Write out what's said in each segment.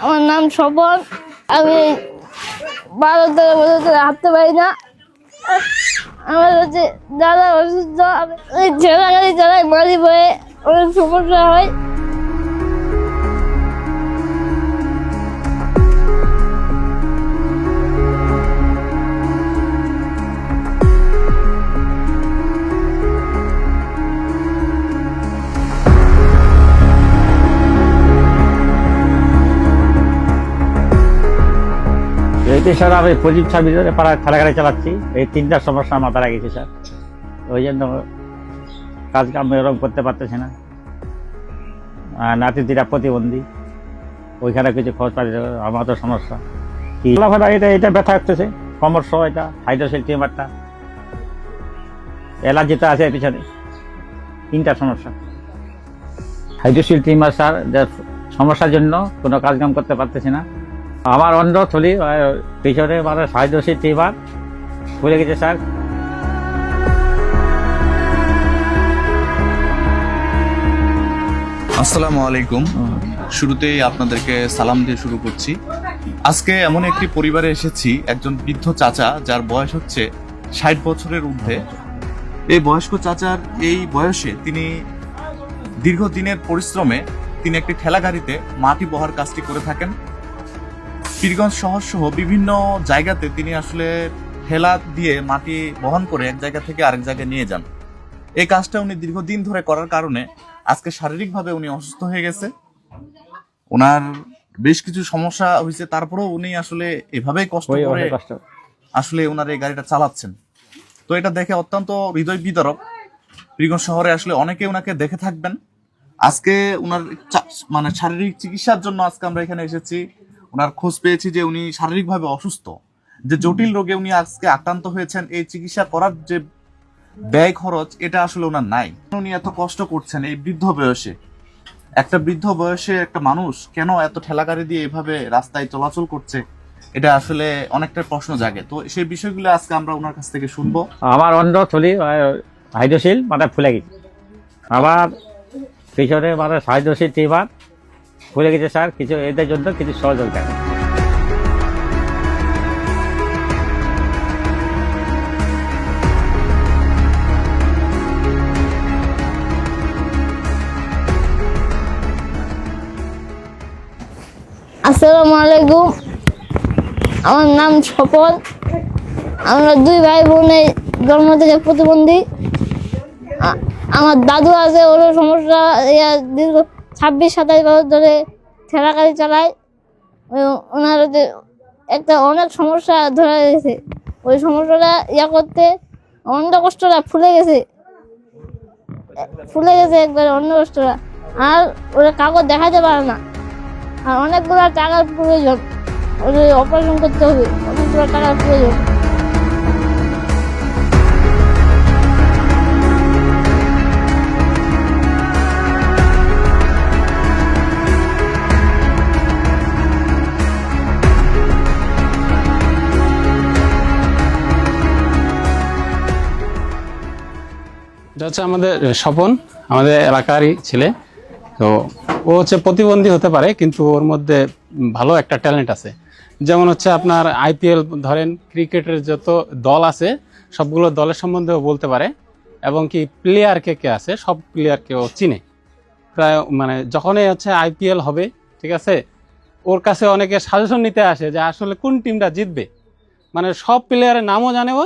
আমার নাম স্বপন। আমি 12-13 বছর ধরে হাঁটতে পারি না। আমার হচ্ছে দাদা অসুস্থ। আমি ঠেলা গাড়ি চালাই, বাড়ি বয়ে অনেক সমস্যা হয়। স্যার আমি পজিটিভ সার্ভিসে পাড়া ঠেলাগাড়ি চালাচ্ছি। এই 3টা সমস্যা মাথায় গেছে স্যার, ওই জন্য কাজ কাম এরকম করতে পারতেছি না। নাতিদিরা প্রতিবন্ধী, ওইখানে কিছু খরচ পাচ্ছি, আমার তো সমস্যা কি এটা ব্যথা করতেছে কোমর সহ, এটা হাইড্রোসেল টিউমারটা, অ্যালার্জিটা আছে পিছনে। 3টা সমস্যা। হাইড্রোসেল টিউমার স্যার, সমস্যার জন্য কোনো কাজ কাম করতে পারতেছি না। আমার অন্ধ থলি পিছনে মানে হাইড্রোসেল টিউমার খুলে গেছে স্যার। আসসালামু আলাইকুম। শুরুতেই আপনাদেরকে সালাম দিয়ে শুরু করছি। আজকে এমন একটি পরিবারে এসেছি, একজন বৃদ্ধ চাচা যার বয়স হচ্ছে 60 বছরের ঊর্ধ্বে। এই বয়স্ক চাচার এই বয়সে তিনি দীর্ঘদিনের পরিশ্রমে তিনি একটি ঠেলা গাড়িতে মাটি বহার কাজটি করে থাকেন। পীরগঞ্জ শহর সহ বিভিন্ন জায়গাতে তিনি আসলে ঠেলা দিয়ে মাটি বহন করে এক জায়গা থেকে আরেক জায়গায় নিয়ে যান। এই কাজটা উনি দীর্ঘদিন ধরে করার কারণে আজকে শারীরিকভাবে উনি অসুস্থ হয়ে গেছে। ওনার বেশ কিছু সমস্যা হয়েছে, তারপরেও উনি আসলে এভাবেই কষ্ট করে আসলে ওনার এই গাড়িটা চালাচ্ছেন। তো এটা দেখে অত্যন্ত হৃদয় বিদারক। পীরগঞ্জ শহরে আসলে অনেকে ওনাকে দেখে থাকবেন। আজকে ওনার মানে শারীরিক চিকিৎসার জন্য আজকে আমরা এখানে এসেছি। ওনার খোঁজ পেয়েছি যে উনি শারীরিকভাবে অসুস্থ, যে জটিল রোগে উনি আজকে আক্রান্ত হয়েছেন। এই চিকিৎসা করার যে ব্যয় খরচ এটা আসলে ওনার নাই। উনি এত কষ্ট করছেন এই বৃদ্ধ বয়সে। একটা বৃদ্ধ বয়সে একটা মানুষ কেন এত ঠেলাগাড়ি দিয়ে এভাবে রাস্তায় চলাচল করছে, এটা আসলে অনেকটা প্রশ্ন জাগে। তো সেই বিষয়গুলো আজকে আমরা ওনার কাছ থেকে শুনবো। আমার অন্ধ থলি হাইড্রোসিল মানে ফুলে গেছে, আবার পিছনে মানে হাইড্রোসিল টিউমার খুলে গেছে স্যার। কিছু এদের জন্য কিছু সহযোগিতা। আসসালামু আলাইকুম। আমার নাম স্বপন। আমরা 2 ভাই বোনের জন্ম থেকে প্রতিবন্ধী। আমার দাদু আছে, ওরও সমস্যা। দীর্ঘ 26-27 বছর ধরে ঠেলা গাড়ি চালায়। ওনার একটা অনেক সমস্যা ধরে গেছে। ওই সমস্যাটা করতে অন্ধকষ্টটা ফুলে গেছে একবারে অন্ধকষ্টটা। আর ওরা কাগজ দেখাতে পারে না। আর অনেকগুলো টাকার প্রয়োজন, ওদের অপারেশন করতে হবে, অনেকগুলো টাকার প্রয়োজন। এটা হচ্ছে আমাদের স্বপন, আমাদের এলাকারই ছেলে। তো ও হচ্ছে প্রতিবন্ধী হতে পারে, কিন্তু ওর মধ্যে ভালো একটা ট্যালেন্ট আছে। যেমন হচ্ছে আপনার IPL ধরেন, ক্রিকেটের যত দল আছে সবগুলো দলের সম্বন্ধে ও বলতে পারে, এবং কি প্লেয়ার কে কে আছে সব প্লেয়ারকে ও চিনে প্রায়। মানে যখনই হচ্ছে IPL হবে, ঠিক আছে, ওর কাছে অনেকে সাজেশন নিতে আসে যে আসলে কোন টিমটা জিতবে। মানে সব প্লেয়ারের নামও জানে, ও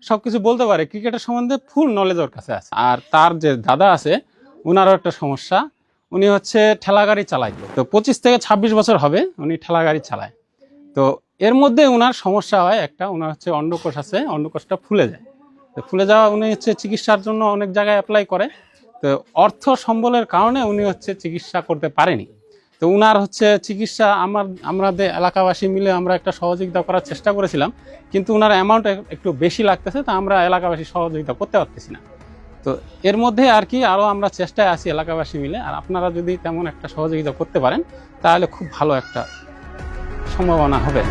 সব কিছু বলতে পারে, ক্রিকেটের সম্বন্ধে ফুল নলেজ ওর কাছে আছে। আর তার যে দাদা আছে, ওনারও একটা সমস্যা, উনি হচ্ছে ঠেলা গাড়ি চালায়। তো 25 থেকে 26 বছর হবে উনি ঠেলা গাড়ি চালায়। তো এর মধ্যে ওনার সমস্যা হয় একটা, ওনার হচ্ছে অন্ডকোষ আছে, অন্ডকোষটা ফুলে যায়। তো ফুলে যাওয়া উনি হচ্ছে চিকিৎসার জন্য অনেক জায়গায় অ্যাপ্লাই করে। তো অর্থ সম্বলের কারণে উনি হচ্ছে চিকিৎসা করতে পারেনি। তো উনার হচ্ছে চিকিৎসা আমাদের এলাকাবাসী মিলে আমরা একটা সহযোগিতা করার চেষ্টা করেছিলাম, কিন্তু উনার অ্যামাউন্ট একটু বেশি লাগতেছে, তো আমরা এলাকাবাসী সহযোগিতা করতে পারতেছি না। তো এর মধ্যে আর কি আরও আমরা চেষ্টায় আছি এলাকাবাসী মিলে। আর আপনারা যদি তেমন একটা সহযোগিতা করতে পারেন তাহলে খুব ভালো একটা সম্ভাবনা হবে।